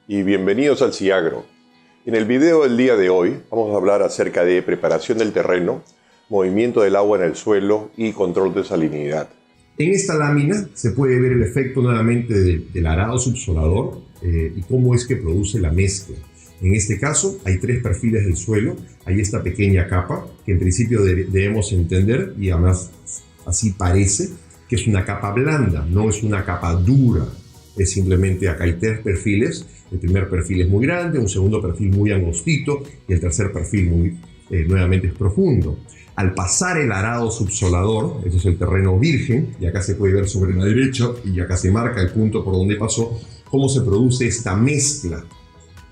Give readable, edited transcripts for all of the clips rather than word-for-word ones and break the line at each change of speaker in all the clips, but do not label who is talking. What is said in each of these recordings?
Y bienvenidos al CIAGRO. En el video del día de hoy vamos a hablar acerca de preparación del terreno, movimiento del agua en el suelo y control de salinidad.
En esta lámina se puede ver el efecto nuevamente del arado subsolador y cómo es que produce la mezcla. En este caso hay tres perfiles del suelo, hay esta pequeña capa que en principio debemos entender, y además así parece, que es una capa blanda, no es una capa dura. Es simplemente, acá hay tres perfiles, el primer perfil es muy grande, un segundo perfil muy angostito y el tercer perfil nuevamente es profundo. Al pasar el arado subsolador, este es el terreno virgen, y acá se puede ver sobre la derecha, y acá se marca el punto por donde pasó, cómo se produce esta mezcla,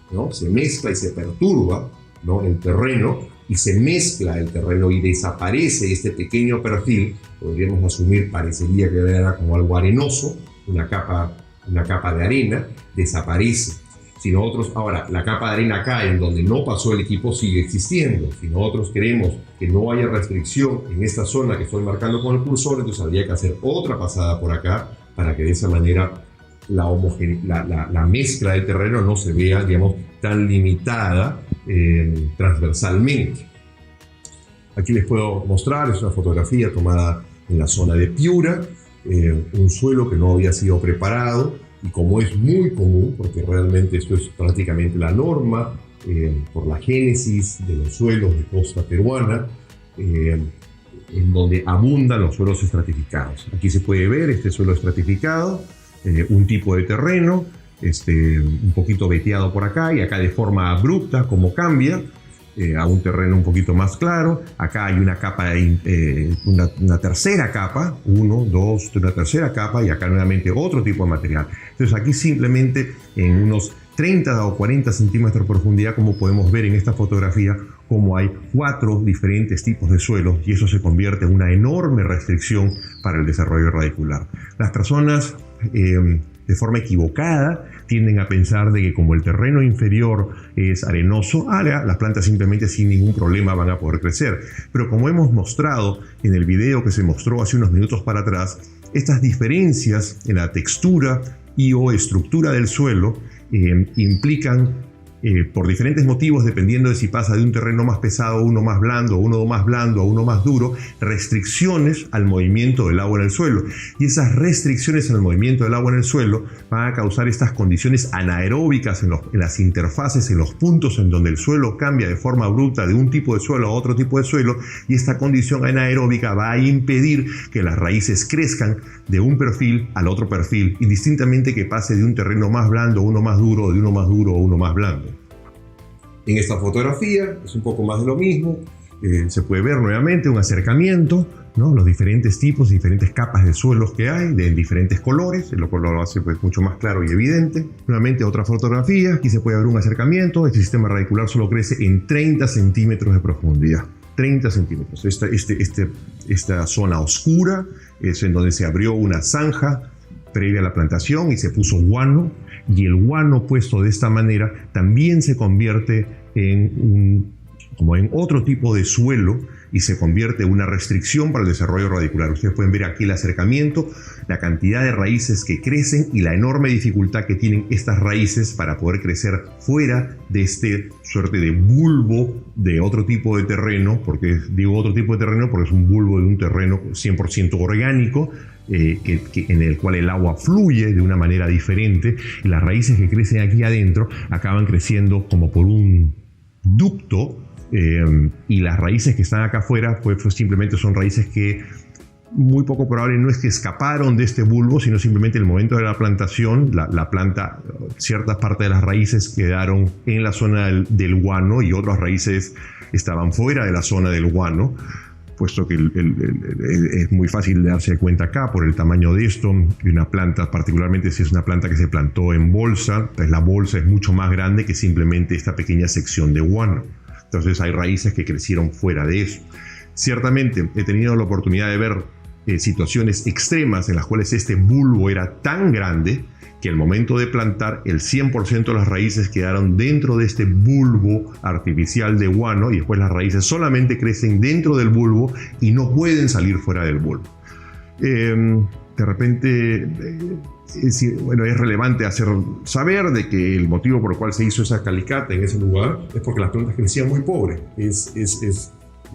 ¿no? Se mezcla y se perturba, ¿no?, el terreno, y se mezcla el terreno y desaparece este pequeño perfil. Podríamos asumir, parecería que era como algo arenoso, una capa de arena, desaparece. Si nosotros, ahora, la capa de arena acá, en donde no pasó el equipo, sigue existiendo. Si nosotros queremos que no haya restricción en esta zona que estoy marcando con el cursor, entonces habría que hacer otra pasada por acá para que de esa manera la mezcla del terreno no se vea, digamos, tan limitada transversalmente. Aquí les puedo mostrar, es una fotografía tomada en la zona de Piura, un suelo que no había sido preparado, y como es muy común, porque realmente esto es prácticamente la norma por la génesis de los suelos de costa peruana, en donde abundan los suelos estratificados. Aquí se puede ver este suelo estratificado, un tipo de terreno, un poquito veteado por acá, y acá de forma abrupta como cambia a un terreno un poquito más claro. Acá hay una capa, una tercera capa, una tercera capa, y acá nuevamente otro tipo de material. Entonces aquí simplemente en unos 30 o 40 centímetros de profundidad, como podemos ver en esta fotografía, como hay 4 diferentes tipos de suelos, y eso se convierte en una enorme restricción para el desarrollo radicular. Las personas de forma equivocada tienden a pensar de que como el terreno inferior es arenoso, las plantas simplemente sin ningún problema van a poder crecer. Pero como hemos mostrado en el video que se mostró hace unos minutos para atrás, estas diferencias en la textura y o estructura del suelo implican, por diferentes motivos, dependiendo de si pasa de un terreno más pesado a uno más blando, o uno más blando a uno más duro, restricciones al movimiento del agua en el suelo. Y esas restricciones al movimiento del agua en el suelo van a causar estas condiciones anaeróbicas en las interfaces, en los puntos en donde el suelo cambia de forma abrupta de un tipo de suelo a otro tipo de suelo, y esta condición anaeróbica va a impedir que las raíces crezcan de un perfil al otro perfil, indistintamente que pase de un terreno más blando a uno más duro, o de uno más duro a uno más blando. En esta fotografía es un poco más de lo mismo. Se puede ver nuevamente un acercamiento, ¿no?, los diferentes tipos, diferentes capas de suelos que hay, de diferentes colores, lo cual lo hace pues mucho más claro y evidente. Nuevamente otra fotografía, aquí se puede ver un acercamiento. Este sistema radicular solo crece en 30 centímetros de profundidad. 30 centímetros. Esta zona oscura es en donde se abrió una zanja previa a la plantación y se puso guano, y el guano puesto de esta manera también se convierte como en otro tipo de suelo, y se convierte en una restricción para el desarrollo radicular. Ustedes pueden ver aquí el acercamiento, la cantidad de raíces que crecen y la enorme dificultad que tienen estas raíces para poder crecer fuera de este suerte de bulbo de otro tipo de terreno. Porque digo otro tipo de terreno porque es un bulbo de un terreno 100% orgánico, en el cual el agua fluye de una manera diferente, y las raíces que crecen aquí adentro acaban creciendo como por un ducto, y las raíces que están acá afuera pues simplemente son raíces que muy poco probable no es que escaparon de este bulbo, sino simplemente en el momento de la plantación, la planta, ciertas partes de las raíces quedaron en la zona del guano, y otras raíces estaban fuera de la zona del guano, puesto que es muy fácil de darse cuenta acá por el tamaño de esto. Y una planta, particularmente si es una planta que se plantó en bolsa, pues la bolsa es mucho más grande que simplemente esta pequeña sección de guano. Entonces hay raíces que crecieron fuera de eso. Ciertamente he tenido la oportunidad de ver situaciones extremas en las cuales este bulbo era tan grande que al momento de plantar el 100% de las raíces quedaron dentro de este bulbo artificial de guano, y después las raíces solamente crecen dentro del bulbo y no pueden salir fuera del bulbo. de repente es relevante saber de que el motivo por el cual se hizo esa calicata en ese lugar es porque las plantas crecían muy pobres.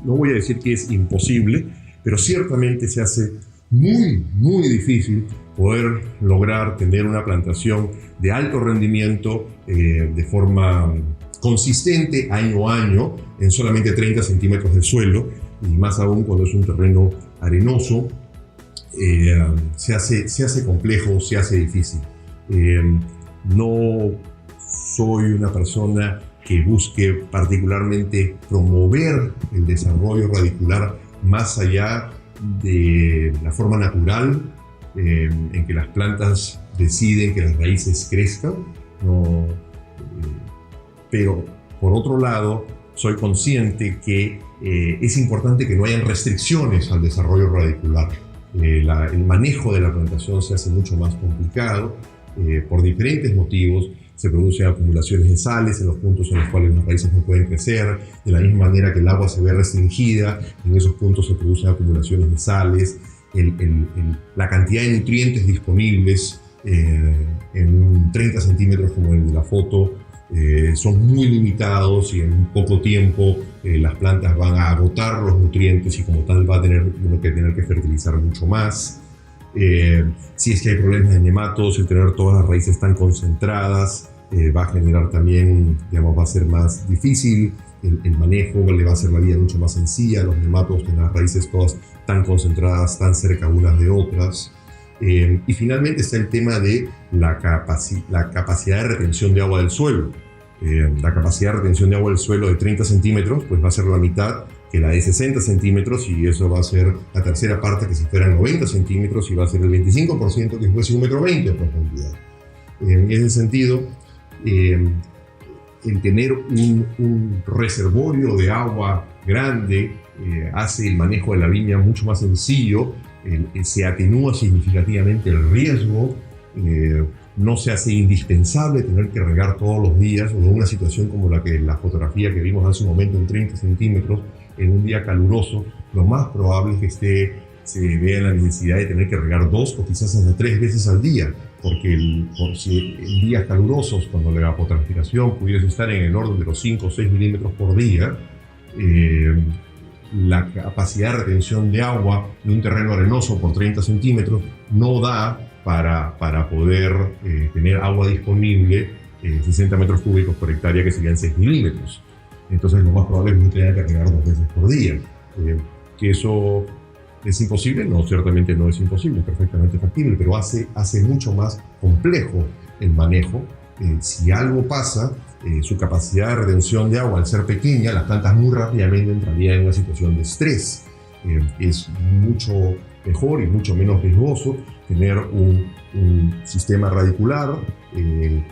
No voy a decir que es imposible, pero ciertamente se hace muy, muy difícil poder lograr tener una plantación de alto rendimiento de forma consistente año a año en solamente 30 centímetros de suelo, y más aún cuando es un terreno arenoso. Se hace complejo, se hace difícil. No soy una persona que busque particularmente promover el desarrollo radicular más allá de la forma natural en que las plantas deciden que las raíces crezcan. Pero por otro lado, soy consciente que es importante que no hayan restricciones al desarrollo radicular. El manejo de la plantación se hace mucho más complicado por diferentes motivos. Se producen acumulaciones de sales en los puntos en los cuales las raíces no pueden crecer, de la misma manera que el agua se ve restringida, en esos puntos se producen acumulaciones de sales. La cantidad de nutrientes disponibles en 30 centímetros como el de la foto son muy limitados, y en poco tiempo las plantas van a agotar los nutrientes, y como tal va a tener que fertilizar mucho más. Si es que hay problemas de nematos, el tener todas las raíces tan concentradas va a generar también, va a ser más difícil el manejo, le va a hacer la vida mucho más sencilla. Los nematos tienen las raíces todas tan concentradas, tan cerca unas de otras. Y finalmente está el tema de la capacidad de retención de agua del suelo. La capacidad de retención de agua del suelo de 30 centímetros pues va a ser la mitad que la de 60 centímetros, y eso va a ser la tercera parte que si fueran 90 centímetros, y va a ser el 25% que si fuese 1,20 metros de profundidad. En ese sentido, el tener un reservorio de agua grande hace el manejo de la viña mucho más sencillo. Se atenúa significativamente el riesgo, no se hace indispensable tener que regar todos los días, o en una situación como la fotografía que vimos hace un momento en 30 centímetros, en un día caluroso, lo más probable es que se vea la necesidad de tener que regar 2 o quizás hasta 3 veces al día, porque en días calurosos, cuando la evapotranspiración pudiese estar en el orden de los 5 o 6 milímetros por día, la capacidad de retención de agua de un terreno arenoso por 30 centímetros no da para poder tener agua disponible 60 metros cúbicos por hectárea, que serían 6 milímetros. Entonces lo más probable es que tenga que regar 2 veces por día. ¿Que eso es imposible? No, ciertamente no es imposible, es perfectamente factible, pero hace mucho más complejo el manejo. Si algo pasa, su capacidad de retención de agua, al ser pequeña, las plantas muy rápidamente entrarían en una situación de estrés. Es mucho mejor y mucho menos riesgoso tener un sistema radicular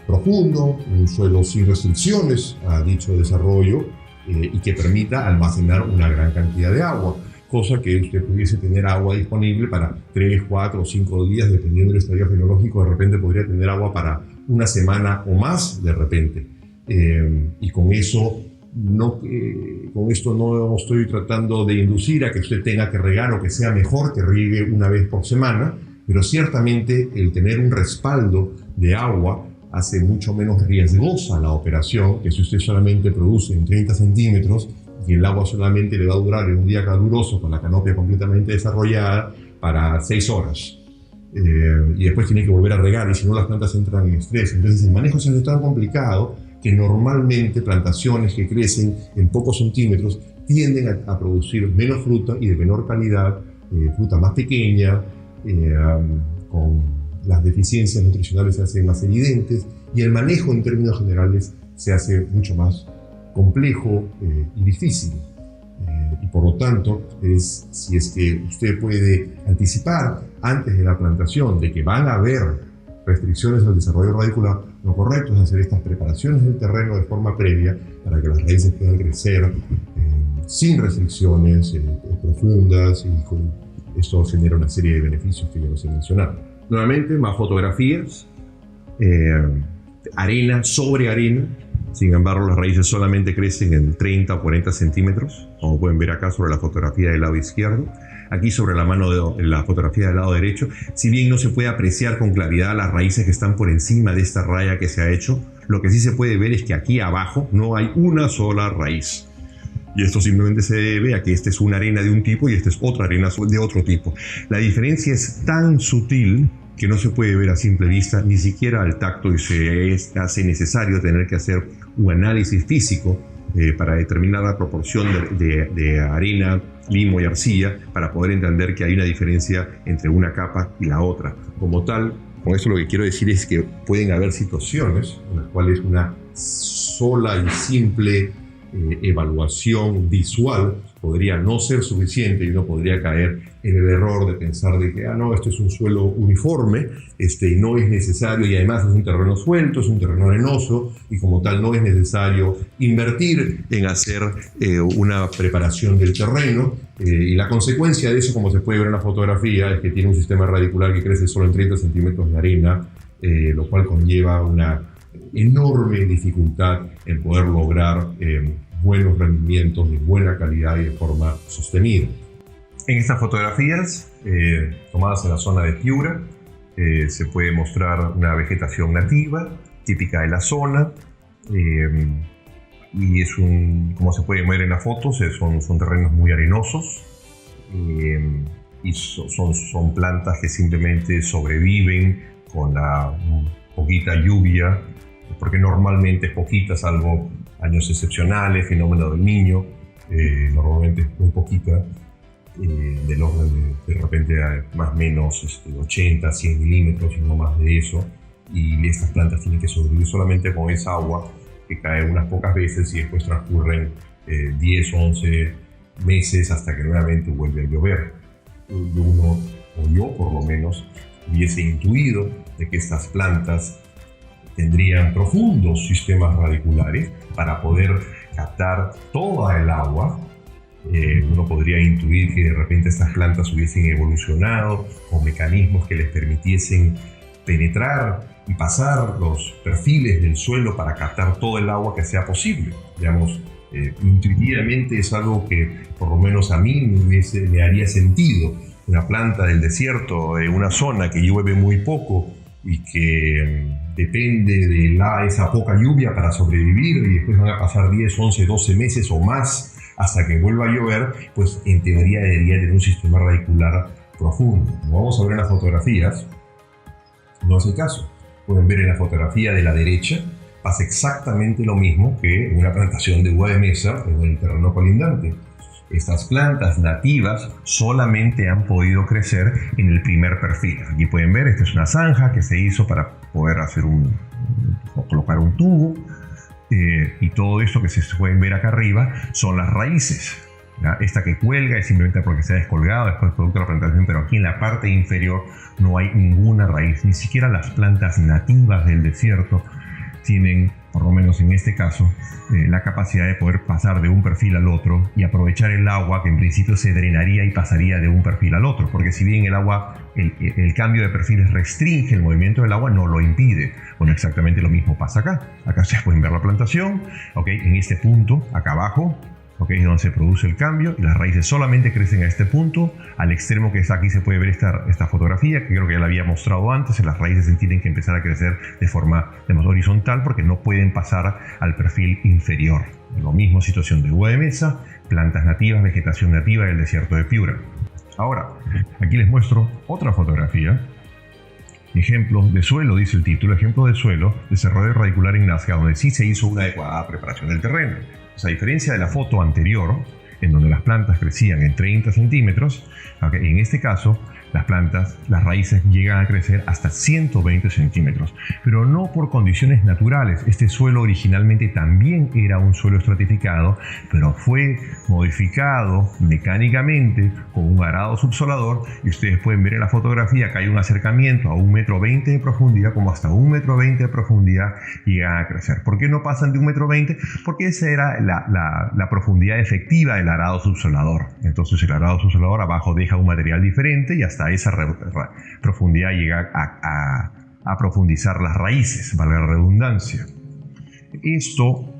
profundo, un suelo sin restricciones a dicho desarrollo, y que permita almacenar una gran cantidad de agua, cosa que usted pudiese tener agua disponible para 3, 4 o 5 días, dependiendo del estadio fenológico. De repente podría tener agua para una semana o más de repente, y con esto no estoy tratando de inducir a que usted tenga que regar, o que sea mejor que riegue una vez por semana, pero ciertamente el tener un respaldo de agua hace mucho menos riesgosa la operación que si usted solamente produce en 30 centímetros y el agua solamente le va a durar en un día caluroso con la canopia completamente desarrollada para 6 horas. Y después tiene que volver a regar, y si no las plantas entran en estrés. Entonces el manejo se hace tan complicado que normalmente plantaciones que crecen en pocos centímetros tienden a producir menos fruta y de menor calidad, fruta más pequeña, con las deficiencias nutricionales se hacen más evidentes, y el manejo en términos generales se hace mucho más complejo y difícil. Y por lo tanto, si es que usted puede anticipar antes de la plantación de que van a haber restricciones al desarrollo radicular, lo correcto es hacer estas preparaciones del terreno de forma previa para que las raíces puedan crecer sin restricciones profundas, y esto genera una serie de beneficios que ya los he mencionado. Nuevamente, más fotografías, arena sobre arena, Sin embargo, las raíces solamente crecen en 30 o 40 centímetros, como pueden ver acá sobre la fotografía del lado izquierdo. Aquí sobre la fotografía del lado derecho, si bien no se puede apreciar con claridad las raíces que están por encima de esta raya que se ha hecho, lo que sí se puede ver es que aquí abajo no hay una sola raíz. Y esto simplemente se debe a que esta es una arena de un tipo y esta es otra arena de otro tipo. La diferencia es tan sutil que no se puede ver a simple vista, ni siquiera al tacto, y se hace necesario tener que hacer un análisis físico para determinar la proporción de arena, limo y arcilla, para poder entender que hay una diferencia entre una capa y la otra. Como tal, con esto lo que quiero decir es que pueden haber situaciones en las cuales una sola y simple evaluación visual podría no ser suficiente y uno podría caer en el error de pensar de que no, esto es un suelo uniforme, y no es necesario, y además es un terreno suelto, es un terreno arenoso, y como tal no es necesario invertir en hacer una preparación del terreno, y la consecuencia de eso, como se puede ver en la fotografía, es que tiene un sistema radicular que crece solo en 30 centímetros de arena, lo cual conlleva una enorme dificultad en poder lograr buenos rendimientos de buena calidad y de forma sostenida. En estas fotografías, tomadas en la zona de Piura, se puede mostrar una vegetación nativa, típica de la zona, y es como se puede ver en las fotos, son terrenos muy arenosos, y son plantas que simplemente sobreviven con la poquita lluvia, porque normalmente es poquita, salvo años excepcionales, fenómeno del Niño, normalmente es muy poquita, del orden de repente más o menos 80, 100 milímetros y no más de eso, y estas plantas tienen que sobrevivir solamente con esa agua que cae unas pocas veces y después transcurren 10, 11 meses hasta que nuevamente vuelve a llover. Uno, o yo por lo menos, hubiese intuido de que estas plantas tendrían profundos sistemas radiculares para poder captar toda el agua. Uno podría intuir que de repente estas plantas hubiesen evolucionado con mecanismos que les permitiesen penetrar y pasar los perfiles del suelo para captar todo el agua que sea posible. Digamos, intuitivamente es algo que por lo menos a mí me haría sentido. Una planta del desierto, de una zona que llueve muy poco y que depende de esa poca lluvia para sobrevivir, y después van a pasar 10, 11, 12 meses o más hasta que vuelva a llover, pues en teoría debería tener un sistema radicular profundo. Como vamos a ver en las fotografías, no es el caso. Pueden ver en la fotografía de la derecha, pasa exactamente lo mismo que en una plantación de uva de mesa en el terreno colindante. Estas plantas nativas solamente han podido crecer en el primer perfil. Aquí pueden ver, esta es una zanja que se hizo para poder hacer colocar un tubo, y todo esto que se pueden ver acá arriba son las raíces. ¿Ya? Esta que cuelga es simplemente porque se ha descolgado después producto de la plantación, pero aquí en la parte inferior no hay ninguna raíz, ni siquiera las plantas nativas del desierto tienen, por lo menos en este caso, la capacidad de poder pasar de un perfil al otro y aprovechar el agua que en principio se drenaría y pasaría de un perfil al otro, porque si bien el agua, el cambio de perfiles restringe el movimiento del agua, no lo impide. Bueno, exactamente lo mismo pasa acá. Acá ustedes pueden ver la plantación, ¿okay? En este punto, acá abajo, ¿okay? Es donde se produce el cambio, y las raíces solamente crecen a este punto. Al extremo que está aquí se puede ver esta fotografía, que creo que ya la había mostrado antes. Las raíces tienen que empezar a crecer de forma horizontal porque no pueden pasar al perfil inferior. Lo mismo situación de uva de mesa, plantas nativas, vegetación nativa del desierto de Piura. Ahora, aquí les muestro otra fotografía. Ejemplo de suelo, dice el título, ejemplo de suelo, desarrollo radicular en Nazca, donde sí se hizo una adecuada preparación del terreno. A diferencia de la foto anterior, en donde las plantas crecían en 30 centímetros, en este caso las raíces llegan a crecer hasta 120 centímetros, pero no por condiciones naturales. Este suelo originalmente también era un suelo estratificado, pero fue modificado mecánicamente con un arado subsolador, y ustedes pueden ver en la fotografía que hay un acercamiento a 1,20 m de profundidad, como hasta 1,20 m de profundidad llegan a crecer. ¿Por qué no pasan de 1,20 m? Porque esa era la profundidad efectiva del arado subsolador. Entonces el arado subsolador abajo deja un material diferente y hasta esa profundidad llega a profundizar las raíces, valga la redundancia. Esto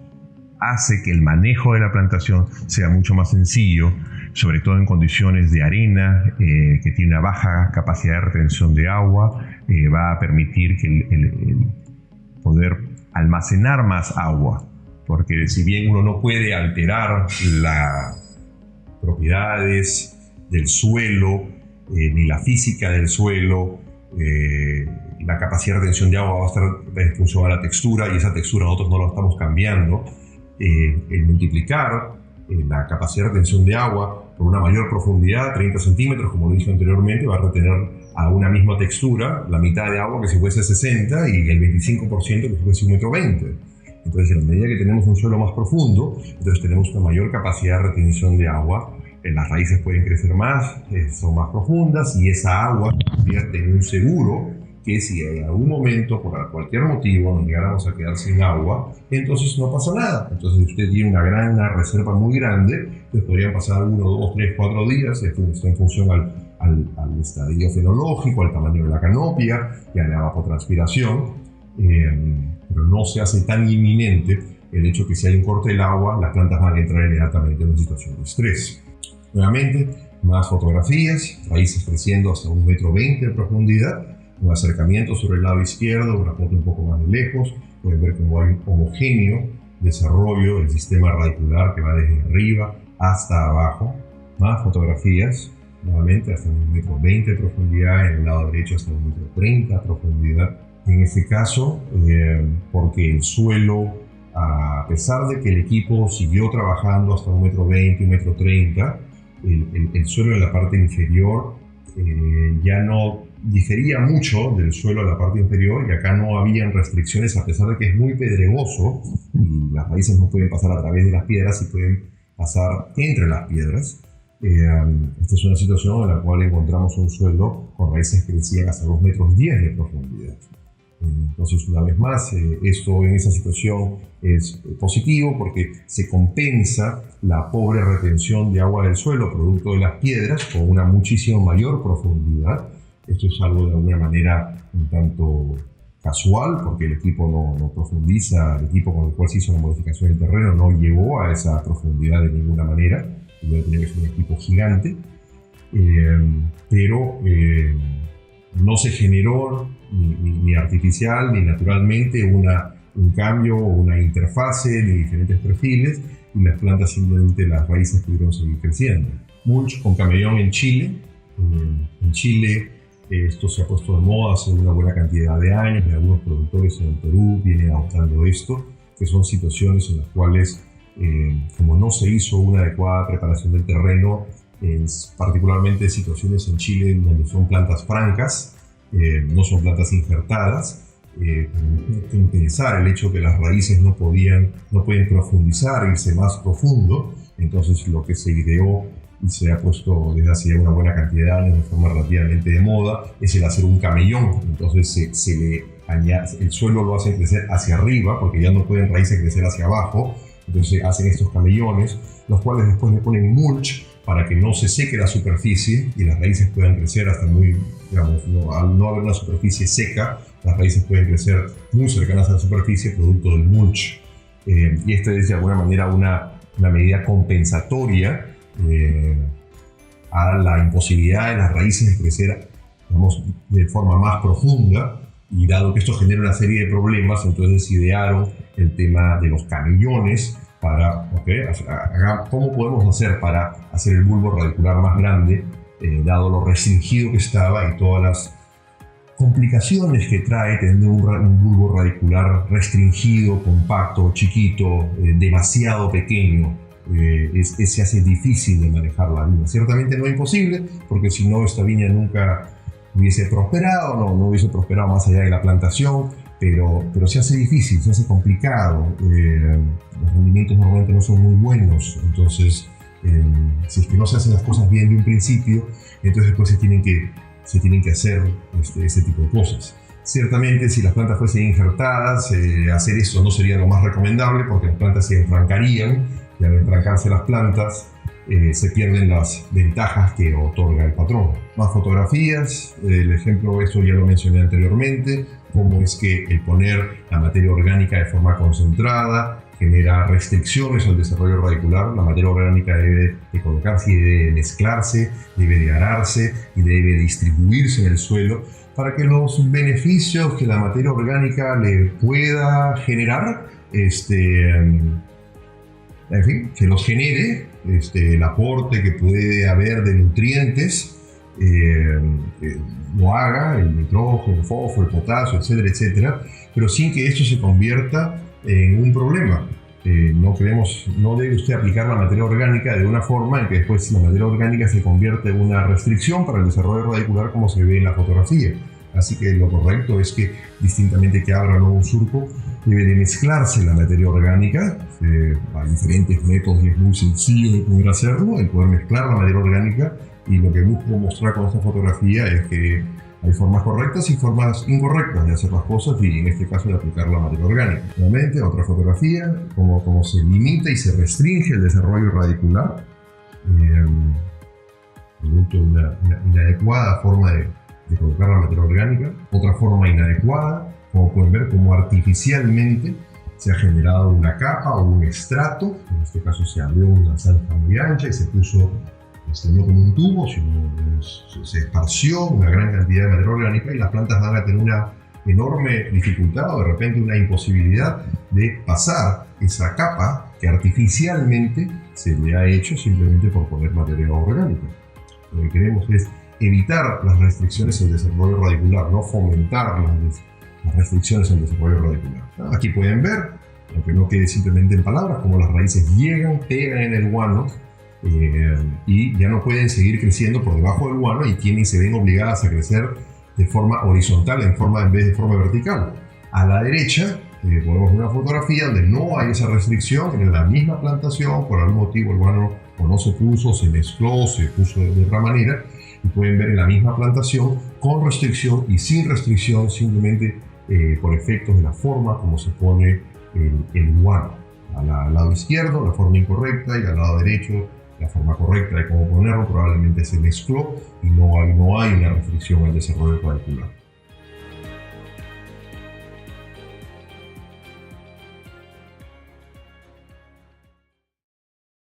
hace que el manejo de la plantación sea mucho más sencillo, sobre todo en condiciones de arena, que tiene una baja capacidad de retención de agua. Va a permitir que el poder almacenar más agua, porque si bien uno no puede alterar las propiedades del suelo, ni la física del suelo, la capacidad de retención de agua va a estar en función a la textura, y esa textura nosotros no la estamos cambiando. El multiplicar la capacidad de retención de agua por una mayor profundidad, 30 centímetros, como lo dije anteriormente, va a retener a una misma textura la mitad de agua que si fuese 60 y el 25% que si fuese 1,20 m. Entonces, en la medida que tenemos un suelo más profundo, entonces tenemos una mayor capacidad de retención de agua. Las raíces pueden crecer más, son más profundas, y esa agua se convierte en un seguro que si en algún momento, por cualquier motivo, nos llegáramos a quedar sin agua, entonces no pasa nada. Entonces, si usted tiene una reserva muy grande, pues podrían pasar 1, 2, 3, 4 días, esto está en función al estadio fenológico, al tamaño de la canopia y a la evapotranspiración, pero no se hace tan inminente el hecho que si hay un corte del agua, las plantas van a entrar inmediatamente en una situación de estrés. Nuevamente, más fotografías, raíces creciendo hasta 1,20 m de profundidad, un acercamiento sobre el lado izquierdo, una foto un poco más de lejos. Pueden ver cómo hay un homogéneo desarrollo del sistema radicular que va desde arriba hasta abajo. Más fotografías, nuevamente hasta 1,20 m de profundidad, en el lado derecho hasta 1,30 m de profundidad. En este caso, porque el suelo, a pesar de que el equipo siguió trabajando hasta 1,20 m, 1,30 m, el suelo en la parte inferior ya no difería mucho del suelo de la parte inferior, y acá no habían restricciones, a pesar de que es muy pedregoso y las raíces no pueden pasar a través de las piedras y pueden pasar entre las piedras. Esta es una situación en la cual encontramos un suelo con raíces que crecían hasta 2,10 m de profundidad. Entonces, una vez más, esto en esa situación es positivo porque se compensa la pobre retención de agua del suelo producto de las piedras con una muchísimo mayor profundidad. Esto es algo de alguna manera un tanto casual, porque el equipo no profundiza, el equipo con el cual se hizo la modificación del terreno no llegó a esa profundidad de ninguna manera. Tenía que ser un equipo gigante, pero no se generó ni artificial ni naturalmente un cambio o una interfase de diferentes perfiles, y las plantas simplemente, las raíces pudieron seguir creciendo. Mulch con camellón en Chile. En Chile esto se ha puesto de moda hace una buena cantidad de años, y algunos productores en el Perú vienen adoptando esto, que son situaciones en las cuales, como no se hizo una adecuada preparación del terreno, particularmente situaciones en Chile donde son plantas francas, no son plantas injertadas, compensar el hecho que las raíces no pueden profundizar, irse más profundo. Entonces, lo que se ideó y se ha puesto desde hace una buena cantidad de años de forma relativamente de moda es el hacer un camellón. Entonces se le añade, el suelo lo hace crecer hacia arriba, porque ya no pueden raíces crecer hacia abajo. Entonces hacen estos camellones, los cuales después le ponen mulch para que no se seque la superficie y las raíces puedan crecer hasta muy, digamos, al no haber una superficie seca, las raíces pueden crecer muy cercanas a la superficie producto del mulch. Y esta es de alguna manera una medida compensatoria a la imposibilidad de las raíces de crecer, digamos, de forma más profunda. Y dado que esto genera una serie de problemas, entonces idearon el tema de los camellones para, ¿cómo podemos hacer para hacer el bulbo radicular más grande, dado lo restringido que estaba y todas las complicaciones que trae tener un bulbo radicular restringido, compacto, chiquito, demasiado pequeño? Se hace difícil de manejar la viña. Ciertamente no es imposible, porque si no, esta viña nunca hubiese prosperado, no hubiese prosperado más allá de la plantación, pero se hace difícil, se hace complicado. Los rendimientos normalmente no son muy buenos, entonces si es que no se hacen las cosas bien de un principio, entonces después se tienen que hacer ese tipo de cosas. Ciertamente, si las plantas fuesen injertadas, hacer eso no sería lo más recomendable, porque las plantas se enfrancarían, y al enfrancarse las plantas, se pierden las ventajas que otorga el patrón. Más fotografías, el ejemplo, eso ya lo mencioné anteriormente, cómo es que el poner la materia orgánica de forma concentrada genera restricciones al desarrollo radicular. La materia orgánica debe de colocarse y debe mezclarse, debe de ararse y debe distribuirse en el suelo para que los beneficios que la materia orgánica le pueda generar, en fin, que los genere, el aporte que puede haber de nutrientes, lo haga, el nitrógeno, el fósforo, el potasio, etcétera, etcétera, pero sin que esto se convierta en un problema. No debe usted aplicar la materia orgánica de una forma en que después la materia orgánica se convierta en una restricción para el desarrollo radicular como se ve en la fotografía. Así que lo correcto es que, distintamente que abra o no un surco, debe de mezclarse la materia orgánica. Hay diferentes métodos y es muy sencillo de poder hacerlo, el poder mezclar la materia orgánica, y lo que busco mostrar con esta fotografía es que hay formas correctas y formas incorrectas de hacer las cosas, y en este caso de aplicar la materia orgánica. Nuevamente, otra fotografía, como se limita y se restringe el desarrollo radicular, producto de una inadecuada forma de colocar la materia orgánica. Otra forma inadecuada, como pueden ver, como artificialmente se ha generado una capa o un estrato. En este caso se abrió una zanja muy ancha y se puso no como un tubo, sino se esparció una gran cantidad de materia orgánica, y las plantas van a tener una enorme dificultad o de repente una imposibilidad de pasar esa capa que artificialmente se le ha hecho simplemente por poner materia orgánica. Lo que queremos es evitar las restricciones al desarrollo radicular, no fomentar las restricciones al desarrollo radicular. Aquí pueden ver, aunque no quede simplemente en palabras, cómo las raíces llegan, pegan en el guano, y ya no pueden seguir creciendo por debajo del guano y se ven obligadas a crecer de forma horizontal en vez de forma vertical. A la derecha podemos ver una fotografía donde no hay esa restricción, en la misma plantación, por algún motivo el guano o no se puso, se mezcló, se puso de otra manera, y pueden ver en la misma plantación con restricción y sin restricción, simplemente por efectos de la forma como se pone el guano. Al lado izquierdo la forma incorrecta, y al lado derecho la forma correcta de cómo ponerlo. Probablemente se mezcló y no hay una restricción al desarrollo radicular.